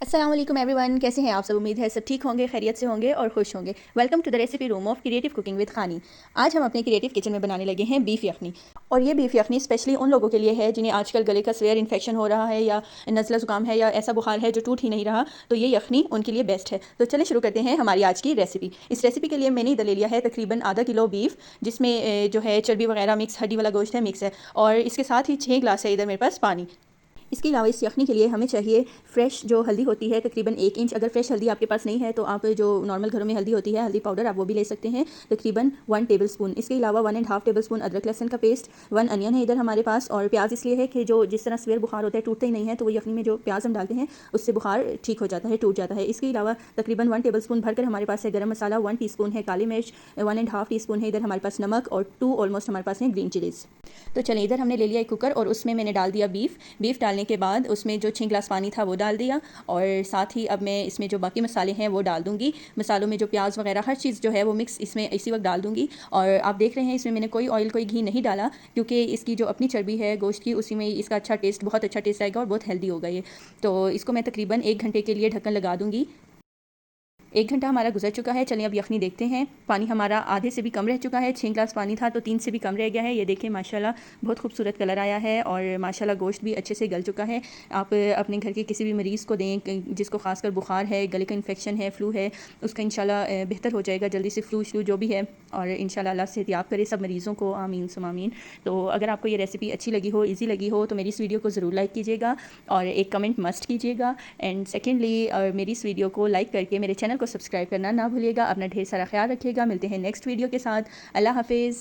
अस्सलाम वालेकुम एवरीवन, कैसे हैं आप सब। उम्मीद है सब ठीक होंगे, खैरियत से होंगे और खुश होंगे। Welcome to the recipe room of creative cooking with खानी। आज हम अपने क्रिएटिव किचन में बनाने लगे हैं बीफ यखनी। और ये बीफ यखनी स्पेशली उन लोगों के लिए है जिन्हें आजकल गले का स्वेयर इन्फेक्शन हो रहा है या नज़ला ज़ुकाम है या ऐसा बुखार है जो टूट ही नहीं रहा, तो ये यखनी उनके लिए बेस्ट है। तो चलिए शुरू करते हैं हमारी आज की रेसिपी। इस रेसिपी के लिए मैंने इधर ले लिया है तकरीबन आधा किलो बीफ, जिसमें जो है चर्बी वगैरह मिक्स, हड्डी वाला गोश्त है मिक्स है, और इसके साथ ही 6 ग्लास है इधर मेरे पास पानी। इसके अलावा इस यखनी के लिए हमें चाहिए फ़्रेश जो हल्दी होती है, तकरीबन 1 इंच। अगर फ्रेश हल्दी आपके पास नहीं है तो आप जो नॉर्मल घरों में हल्दी होती है, हल्दी पाउडर, आप वो भी ले सकते हैं, तकरीबन 1 टेबल स्पून। इसके अलावा 1.5 टेबल स्पून अदरक लहसुन का पेस्ट, 1 अनियन है इधर हमारे पास। और प्याज इसलिए है कि जो जिस तरह सवेर बुखार होता है टूटते ही नहीं है, तो वो यखनी में जो प्याज हम डालते हैं उससे बुखार ठीक हो जाता है, टूट जाता है। इसके अलावा तकरीबन 1 टेबल स्पून भरकर हमारे पास है गर्म मसाला, 1 टी स्पून है काली मिर्च, 1.5 टी स्पून है इधर हमारे पास नमक, और 2 ऑलमोस्ट हमारे पास है ग्रीन चिलीज़। तो चलिए, इधर हमने ले लिया एक कुकर और उसमें मैंने डाल दिया बीफ डालने के बाद उसमें जो 6 ग्लास पानी था वो डाल दिया, और साथ ही अब मैं इसमें जो बाकी मसाले हैं वो डाल दूँगी। मसालों में जो प्याज वगैरह हर चीज़ जो है वो मिक्स इसमें इसी वक्त डाल दूँगी। और आप देख रहे हैं इसमें मैंने कोई ऑयल कोई घी नहीं डाला, क्योंकि इसकी जो अपनी चर्बी है गोश्त की, उसी में इसका अच्छा टेस्ट, बहुत अच्छा टेस्ट आएगा और बहुत हेल्दी होगा ये। तो इसको मैं तकरीबन 1 घंटे के लिए ढक्कन लगा दूँगी। 1 घंटा हमारा गुजर चुका है। चलिए अब यखनी देखते हैं। पानी हमारा आधे से भी कम रह चुका है, 6 ग्लास पानी था तो 3 से भी कम रह गया है। ये देखें माशाल्लाह बहुत खूबसूरत कलर आया है, और माशाल्लाह गोश्त भी अच्छे से गल चुका है। आप अपने घर के किसी भी मरीज़ को दें जिसको खासकर बुखार है, गले का इन्फेक्शन है, फ्लू है, उसका इंशाल्लाह बेहतर हो जाएगा जल्दी से, फ्लू जो भी है। और इंशाल्लाह अल्लाह से याब करे सब मरीज़ों को, आमीन सुम आमीन। तो अगर आपको ये रेसिपी अच्छी लगी हो, ईजी लगी हो, तो मेरी इस वीडियो को ज़रूर लाइक कीजिएगा और एक कमेंट मस्ट कीजिएगा। एंड सेकेंडली मेरी इस वीडियो को लाइक करके मेरे चैनल को सब्सक्राइब करना ना भूलिएगा। अपना ढेर सारा ख्याल रखिएगा। मिलते हैं नेक्स्ट वीडियो के साथ। अल्लाह हाफिज़।